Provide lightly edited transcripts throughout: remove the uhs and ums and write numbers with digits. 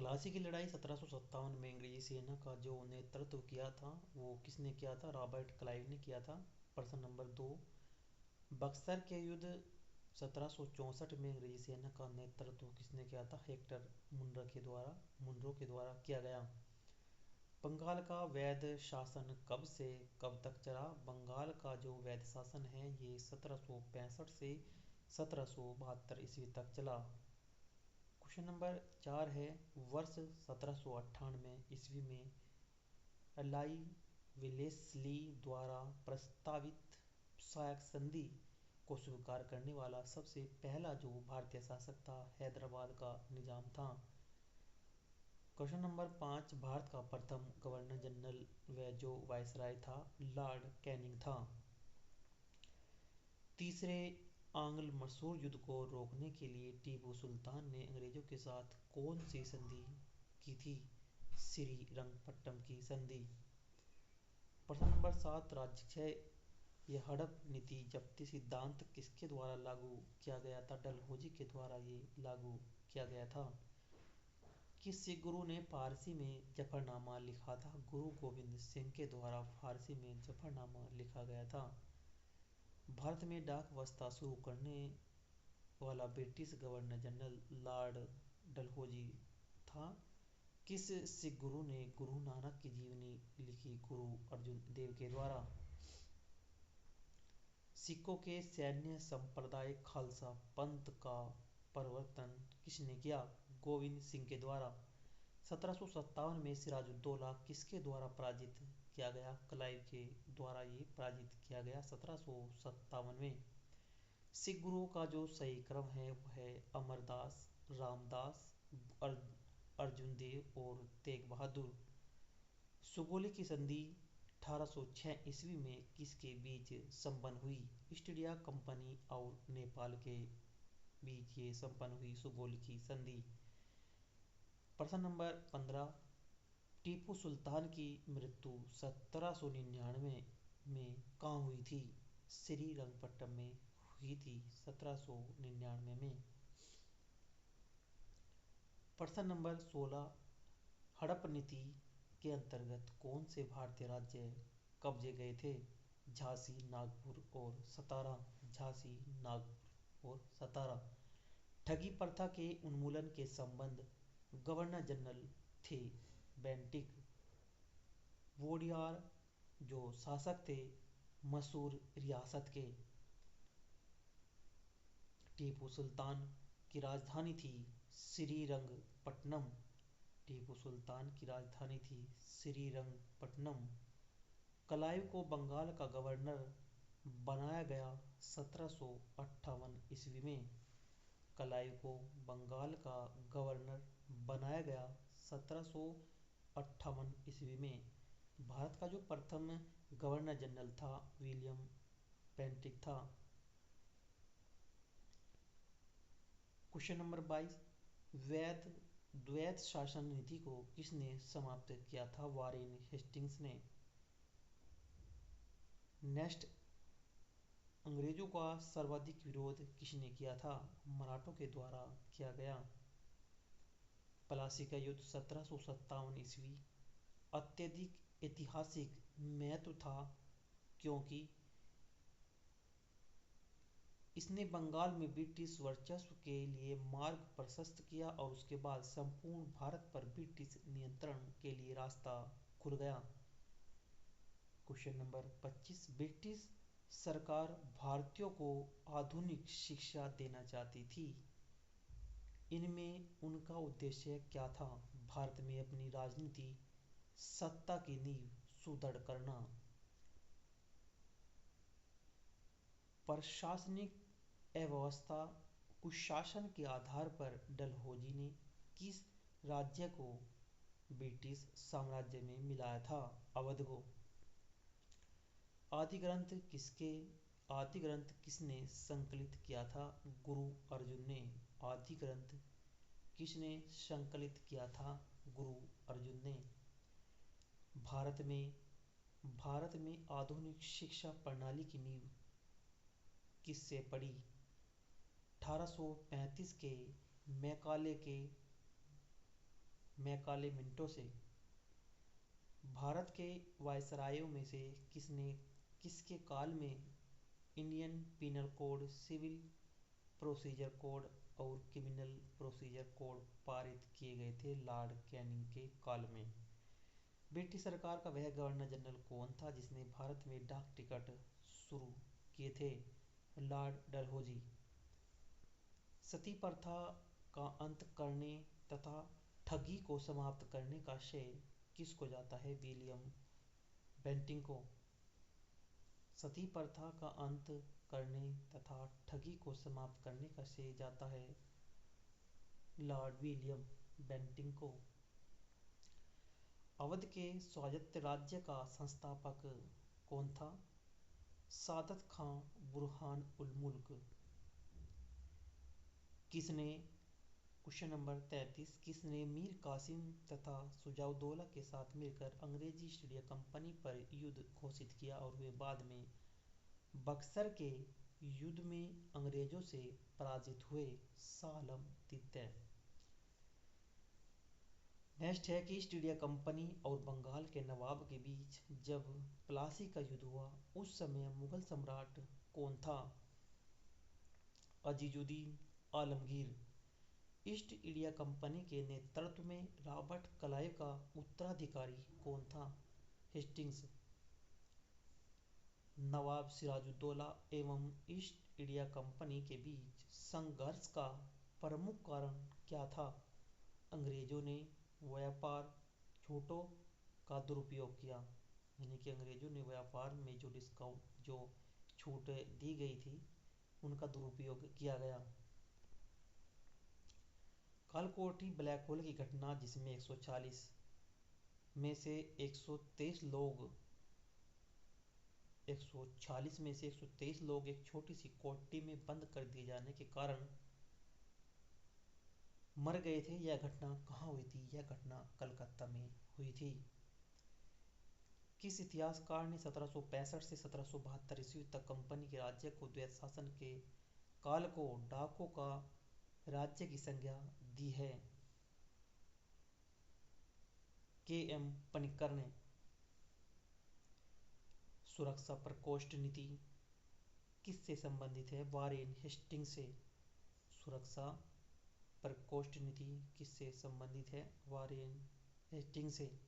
प्लासी की लड़ाई 1757 में अंग्रेजी सेना का जो नेतृत्व किया था वो किसने किया था? रॉबर्ट क्लाइव ने किया था। प्रश्न नंबर 2, बक्सर के युद्ध 1764 में अंग्रेजी सेना का नेतृत्व किसने किया था? हेक्टर मुनरो के द्वारा किया गया। बंगाल का वैध शासन कब से कब तक चला? बंगाल का जो वैध शासन है ये 1765 से 1772 ईस्वी तक चला। क्वेश्चन नंबर 4 है, वर्ष 1798 ईस्वी में एलाई विलेस्ली द्वारा प्रस्तावित सहायक संधि को स्वीकार करने वाला सबसे पहला जो भारतीय शासक था हैदराबाद का निजाम था। क्वेश्चन नंबर 5, भारत का प्रथम गवर्नर जनरल व जो वायसराय था लॉर्ड कैनिंग था। तीसरे आंग्ल मसूर युद्ध को रोकने के लिए टीपू सुल्तान ने अंग्रेजों के साथ कौन सी संधि की थी? श्रीरंगपट्टम की संधि। प्रश्न नंबर 7, राज्यक्षय या हड़प नीति जब्ती सिद्धांत किसके द्वारा लागू किया गया था? डलहौजी के द्वारा ये लागू किया गया था। किस सिख गुरु ने फारसी में जफरनामा लिखा था? गुरु गोविंद सिंह के द्वारा फारसी में जफरनामा लिखा गया था। भारत में डाक व्यवस्था शुरू करने वाला British governor general Lord Dalhousie था। किस सिख गुरु ने गुरु नानक की जीवनी लिखी? गुरु अर्जुन देव के द्वारा। सिखों के सैन्य संप्रदाय खालसा पंथ का प्रवर्तन किसने किया? गोविंद सिंह के द्वारा। 1757 में सिराजुद्दौला किसके द्वारा पराजित किया गया? क्लाइव के द्वारा ये पराजित किया गया 1757 में। सिख गुरुओं का जो सही क्रम है वह है अमरदास, रामदास, अर्जुन देव और तेग बहादुर। सुगोली की संधि 1806 ईस्वी में किसके बीच संपन्न हुई? ईस्ट इंडिया कंपनी और नेपाल के बीच ये संपन्न हुई सुगोली की संधि। प्रश्न नंबर 15, टीपू सुल्तान की मृत्यु 1799 में कहाँ हुई थी? श्रीरंगपट्टम में हुई थी 1799 में। प्रश्न नंबर 16, हड़प नीति के अंतर्गत कौन से भारतीय राज्य कब्जे गए थे? झांसी, नागपुर और सतारा। झांसी, नागपुर और सतारा। ठगी प्रथा के उन्मूलन के संबंध गवर्नर जनरल थे बेंटिक। वोडियार जो शासक थे मसूर रियासत के। टीपू सुल्तान की राजधानी थी श्रीरंगपट्टनम। टीपू सुल्तान की राजधानी थी श्रीरंगपट्टनम। क्लाइव को बंगाल का गवर्नर बनाया गया 1758 ईस्वी में। क्लाइव को बंगाल का गवर्नर बनाया गया 1758 ईस्वी में। भारत का जो प्रथम गवर्नर जनरल था विलियम बेंटिक था। क्वेश्चन नंबर 22, द्वैत शासन नीति को किसने समाप्त किया था? वारेन हेस्टिंग्स ने। नेक्स्ट, अंग्रेजों का सर्वाधिक विरोध किसने किया था? मराठों के द्वारा किया गया। प्लासी का युद्ध 1757 ईस्वी अत्यधिक ऐतिहासिक महत्व था क्योंकि इसने बंगाल में ब्रिटिश वर्चस्व के लिए मार्ग प्रशस्त किया और उसके बाद संपूर्ण भारत पर ब्रिटिश नियंत्रण के लिए रास्ता खुल गया। क्वेश्चन नंबर 25, ब्रिटिश सरकार भारतीयों को आधुनिक शिक्षा देना चाहती थी। इनमें उनका उद्देश्य क्या था? भारत में अपनी राजनीति सत्ता की नींव सुदृढ़ करना। प्रशासनिक अव्यवस्था कुशासन के आधार पर डलहौजी ने किस राज्य को ब्रिटिश साम्राज्य में मिलाया था? अवध को। आदि ग्रंथ किसने संकलित किया था? गुरु अर्जुन ने। आदि ग्रंथ किसने संकलित किया था? गुरु अर्जुन ने। भारत में आधुनिक शिक्षा प्रणाली की नींव किससे पड़ी? 1835 के मैकाले के मैकाले मिंटो से। भारत के वायसरायों में से किसने किसके काल में Indian penal code, civil procedure code और क्रिमिनल प्रोसीजर कोड पारित किए गए थे? लॉर्ड कैनिंग के काल में। ब्रिटिश सरकार का वह गवर्नर जनरल कौन था जिसने भारत में डाक टिकट शुरू किए थे? लॉर्ड डलहौजी। सती प्रथा का अंत करने तथा ठगी को समाप्त करने का श्रेय किसको जाता है? विलियम बेंटिंक को। सती प्रथा का अंत करने तथा ठगी को समाप्त करने का श्रेय जाता है लॉर्ड विलियम बेंटिंक को। अवध के स्वायत्त राज्य का संस्थापक कौन था? सादत खां बुरहान उल मुल्क। किसने क्वेश्चन नंबर 33 किसने मीर कासिम तथा सुजाउद्दौला के साथ मिलकर अंग्रेजी ईस्ट इंडिया कंपनी पर युद्ध घोषित किया और वे बाद में बक्सर के युद्ध में अंग्रेजों से पराजित हुए? सालम तित्तै। नेक्स्ट है कि ईस्ट इंडिया कंपनी और बंगाल के नवाब के बीच जब प्लासी का युद्ध हुआ उस समय मुगल सम्राट कौन था? Azizuddin Alamgir. East India company के नेतृत्व में रॉबर्ट क्लाइव का उत्तराधिकारी कौन था? हेस्टिंग्स। नवाब सिराजुद्दौला एवं ईस्ट इंडिया कंपनी के बीच संघर्ष का प्रमुख कारण क्या था? अंग्रेजों ने व्यापार छूटों का दुरुपयोग किया, यानी कि अंग्रेजों ने व्यापार में जो डिस्काउंट जो छूट दी गई थी उनका दुरुपयोग किया गया। कालकोठी ब्लैक होल की घटना जिसमें 140 में से 123 लोग 140 में से 123 लोग एक छोटी सी कोठी में बंद कर दिए जाने के कारण मर गए थे, यह घटना कहाँ हुई थी? यह घटना कलकत्ता में हुई थी। किस इतिहासकार ने 1765 से 1772 ईस्वी तक कंपनी के राज्य को द्वैत शासन के काल को डाकों का राज्य की संज्ञा दी है? के एम पनिक्कर ने। सुरक्षा प्रकोष्ठ नीति किससे संबंधित है? वारेन हेस्टिंग से। सुरक्षा प्रकोष्ठ नीति किससे संबंधित है? वारेन हेस्टिंग से।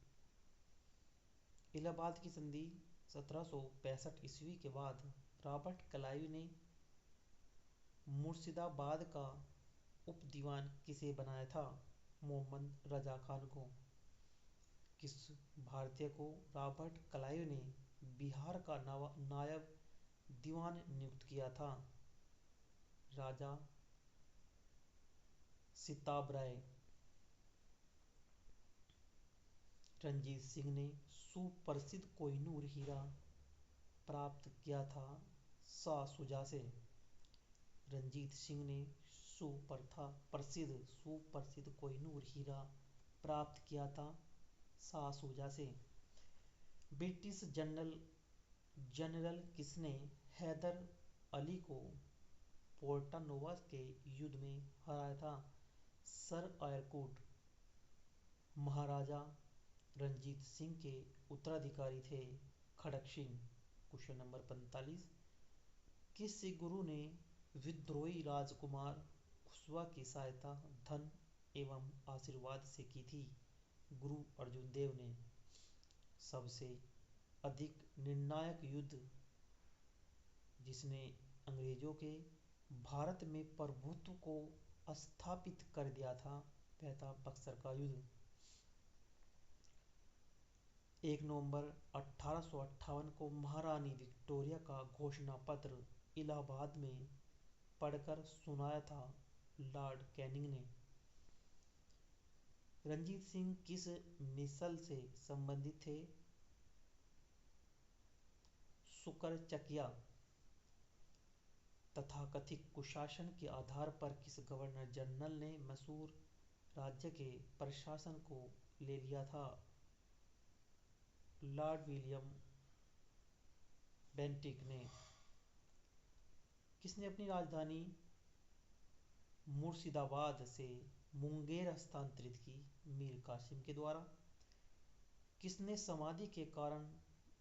इलाहाबाद की संधि 1765 ईस्वी के बाद रॉबर्ट क्लाइव ने मुर्शिदाबाद का उप दीवान किसे बनाया था? मोहम्मद रजा खान को। किस भारतीय को रॉबर्ट क्लाइव ने बिहार का नायब दीवान नियुक्त किया था? राजा सिताब राय। रंजीत सिंह ने सुप्रसिद्ध कोहिनूर हीरा प्राप्त किया था शाह शुजा से। रंजीत सिंह ने सुप्रसिद्ध कोहिनूर हीरा प्राप्त किया था शाह शुजा से। ब्रिटिश जनरल किसने हैदर अली को पोर्टानोवा के युद्ध में हराया था? Sir Eyre Coote. महाराजा रंजीत सिंह के उत्तराधिकारी थे खड़क सिंह। क्वेश्चन नंबर 45 किस सिख गुरु ने विद्रोही राजकुमार खुशवा की सहायता धन एवं आशीर्वाद से की थी? गुरु अर्जुन देव ने। सबसे अधिक निर्णायक युद्ध जिसने अंग्रेजों के भारत में प्रभुत्व को स्थापित कर दिया था वह था बक्सर का युद्ध। 1 नवंबर 1858 को महारानी विक्टोरिया का घोषणा पत्र इलाहाबाद में पढ़कर सुनाया था लॉर्ड कैनिंग ने। रंजीत सिंह किस मिसल से संबंधित थे? शुक्रचकिया। तथाकथित कुशासन के आधार पर किस गवर्नर जनरल ने मैसूर राज्य के प्रशासन को ले लिया था? लॉर्ड विलियम बेंटिक ने। किसने अपनी राजधानी मुर्शिदाबाद से मुंगेर हस्तांतरित की? मीर कासिम के द्वारा। किसने समाधि के कारण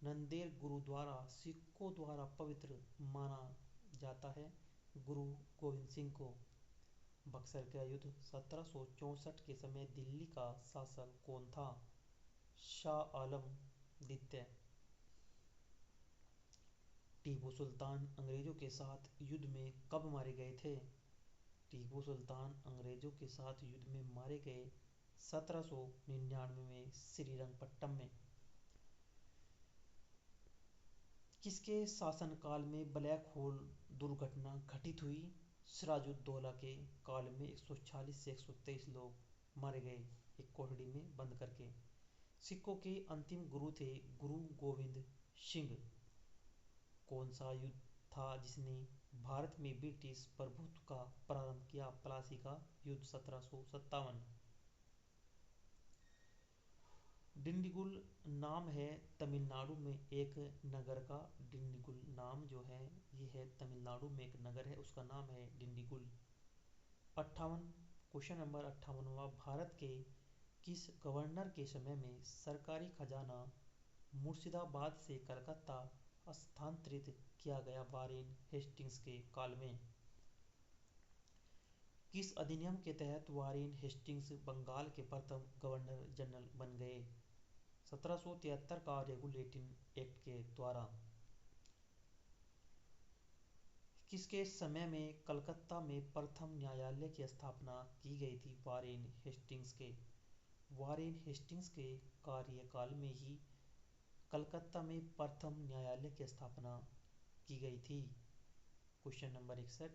नंदेड़ गुरुद्वारा सिखों द्वारा पवित्र माना जाता है? गुरु गोविंद सिंह को। बक्सर का युद्ध 1764 के समय दिल्ली का शासक कौन था? शाह आलम द्वितीय। टीपू सुल्तान अंग्रेजों के साथ युद्ध में कब मारे गए थे? टीपू सुल्तान अंग्रेजों के साथ युद्ध में मारे गए 1799 में श्रीरंगपट्टम में। किसके शासनकाल में ब्लैक होल दुर्घटना घटित हुई? सिराजुद्दौला के काल में 140 से 123 लोग मारे गए एक कोठड़ी में बंद करके। सिखों के अंतिम गुरु थे गुरु गोविंद सिंह। कौन सा युद्ध था जिसने भारत में ब्रिटिश प्रभुत्व का प्रारंभ किया? प्लासी का युद्ध 1757। डिंडीगुल नाम है तमिलनाडु में एक नगर का। डिंडीगुल नाम जो है ये है तमिलनाडु में एक नगर है, उसका नाम है डिंडीगुल। 58 क्वेश्चन नंबर 58वां, भारत के किस गवर्नर के समय में सरकारी खजाना मुर्शिदाबाद से कलकत्ता स्थानांतरित किया गया? वारेन हेस्टिंग्स के काल में। किस अधिनियम के तहत वारेन हेस्टिंग्स बंगाल के प्रथम गवर्नर जनरल बन गए? 1773 का रेगुलेटिंग एक्ट के द्वारा। किसके समय में कलकत्ता में प्रथम न्यायालय की स्थापना की गई थी? वारेन हेस्टिंग्स के। वारेन हेस्टिंग्स के कार्यकाल में ही कलकत्ता में प्रथम न्यायालय की स्थापना की गई थी। क्वेश्चन नंबर 61,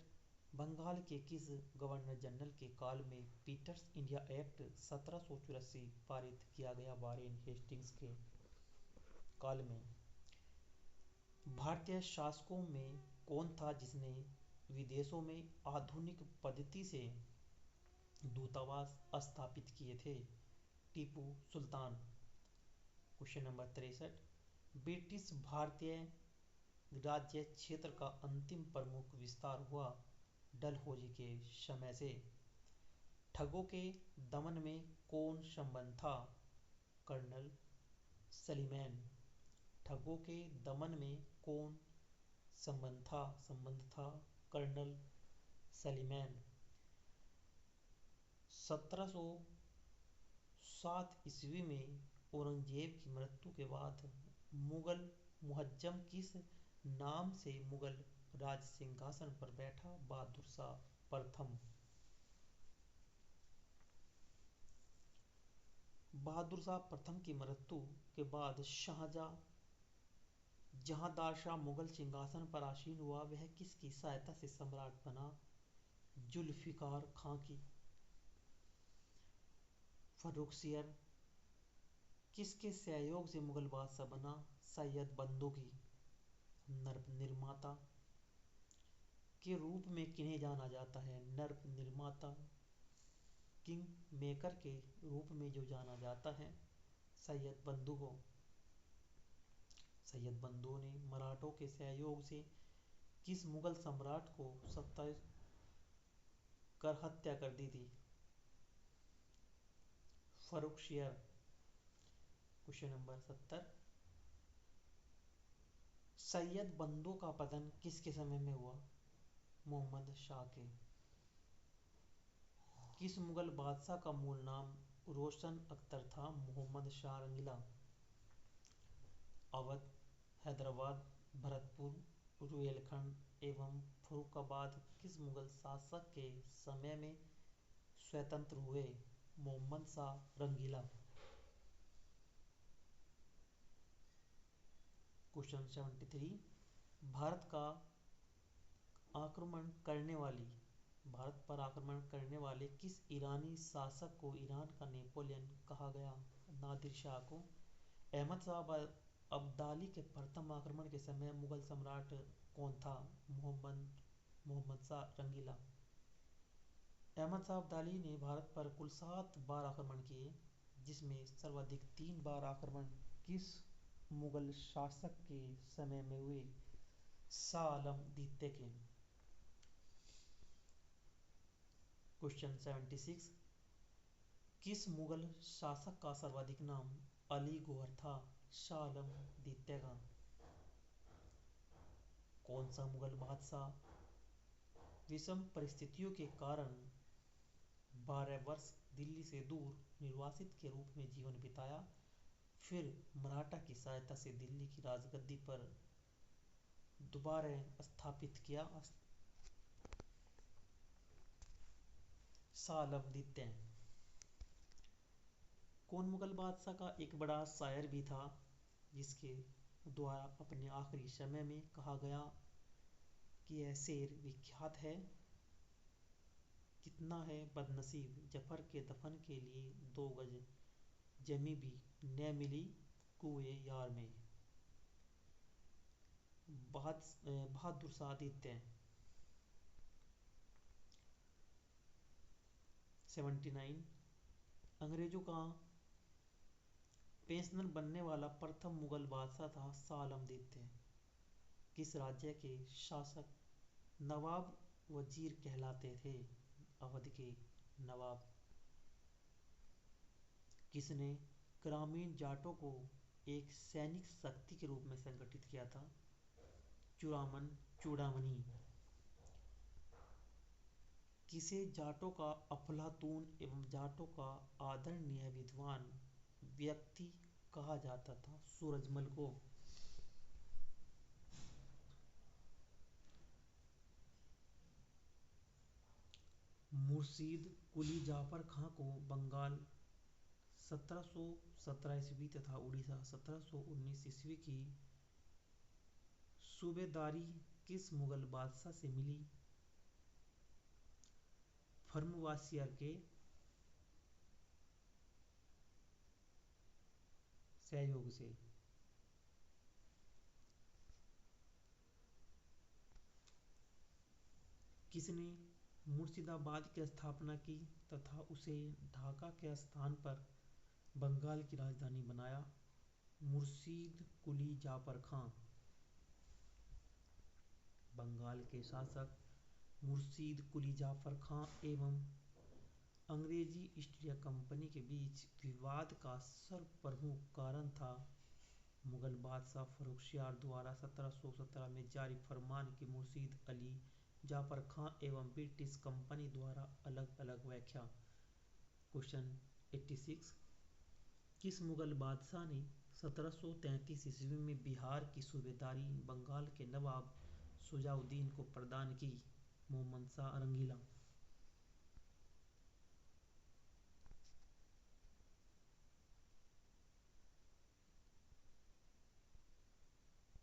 बंगाल के किस गवर्नर जनरल के काल में पीटर्स इंडिया एक्ट 1784 पारित किया गया? वारेन हेस्टिंग्स के काल में। भारतीय शासकों में कौन था जिसने विदेशों में आधुनिक पद्धति से दूतावास स्थापित किए थे? Tipu Sultan. Question number 63, British भारतीय राज्य क्षेत्र का अंतिम प्रमुख विस्तार हुआ डलहौजी के समय से। ठगों के दमन में कौन संबंध था? कर्नल सलीमैन। ठगों के दमन में कौन संबंध था कर्नल सलीमैन। 1707 ईस्वी में औरंगजेब की मृत्यु के बाद मुगल मुअज्जम किस नाम से मुगल राज सिंहासन पर बैठा? बहादुर शाह प्रथम। बहादुर शाह प्रथम की मृत्यु के बाद जहांदार शाह मुगल सिंहासन पर आसीन हुआ। वह किसकी सहायता से सम्राट बना? जुल्फिकार खां की। फर्रुखसियर किसके सहयोग से मुगल बादशाह बना? सैयद बंदो की। नर्प निर्माता के रूप में किन्हें जाना जाता है? नर्प निर्माता किंग मेकर के रूप में जो जाना जाता है सैयद बंदू को। सैयद बंदू ने मराठों के सहयोग से किस मुगल सम्राट को सत्ताईस कर हत्या कर दी थी? फर्रुखसियर। क्वेश्चन नंबर 70, सैयद बंदो का पतन किसके समय में हुआ? मोहम्मद शाह के। किस मुगल बादशाह का मूल नाम रोशन अख्तर था? मोहम्मद शाह रंगीला। अवध, हैदराबाद, भरतपुर, रुहेलखंड एवं फर्रुखाबाद किस मुगल शासक के समय में स्वतंत्र हुए? मोहम्मद शाह रंगीला। क्वेश्चन 73, भारत का आक्रमण करने वाली भारत पर आक्रमण करने वाले किस ईरानी शासक को ईरान का नेपोलियन कहा गया? नादिर शाह को। अहमद शाह अब्दाली के प्रथम आक्रमण के समय मुगल सम्राट कौन था? मोहम्मद शाह रंगीला। अहमद शाह अब्दाली ने भारत पर कुल 7 बार आक्रमण किए, जिसमें सर्वाधिक 3 बार आक्रमण किस मुगल शासक के समय में हुए? शाह आलम द्वितीय के। क्वेश्चन 76, किस मुगल शासक का सर्वाधिक नाम अली गौहर था? शाह आलम द्वितीय का। कौन सा मुगल बादशाह विषम परिस्थितियों के कारण 12 वर्ष दिल्ली से दूर निर्वासित के रूप में जीवन बिताया, फिर मराठा की सहायता से दिल्ली की राजगद्दी पर दोबारा स्थापित किया? शाह आलम द्वितीय। कौन मुगल बादशाह का एक बड़ा शायर भी था, जिसके द्वारा अपने आखिरी समय में कहा गया कि यह शेर विख्यात है? कितना है बदनसीब जफर के दफन के लिए 2 गज जमी भी न मिली कुएं यार में। बहादुर शाह द्वितीय। 79। अंग्रेजों का पेंशनर बनने वाला प्रथम मुगल बादशाह था शाह आलम द्वितीय। किस राज्य के शासक नवाब वजीर कहलाते थे? अवध के नवाब। किसने ग्रामीण जाटों को एक सैनिक शक्ति के रूप में संगठित किया था? चूड़ामणि। किसे जाटों का अफलातून एवं जाटों का आदरणीय विद्वान व्यक्ति कहा जाता था? सूरजमल को। मुर्शीद कुली जाफर खां को बंगाल 1717 ईस्वी तथा उड़ीसा 1719 ईस्वी की सूबेदारी किस मुगल बादशाह से मिली? फर्रुखासियर के सहयोग से। किसने मुर्शिदाबाद की स्थापना की तथा उसे ढाका के स्थान पर बंगाल की राजधानी बनाया? मुर्शीद कुली जाफर खां। बंगाल के शासक मुर्शीद कुली जाफर खां एवं अंग्रेजी ईस्ट इंडिया कंपनी के बीच विवाद का सर्वप्रमुख कारण था मुगल बादशाह फर्रुखसियार द्वारा 1717 में जारी फरमान की मुर्शीद अली जाफर खां एवं ब्रिटिश कंपनी द्वारा अलग अलग व्याख्या। क्वेश्चन 86। किस मुगल बादशाह ने 1733 ईस्वी में बिहार की सूबेदारी बंगाल के नवाब शुजाउद्दीन को प्रदान की? मोहम्मद शाह रंगीला।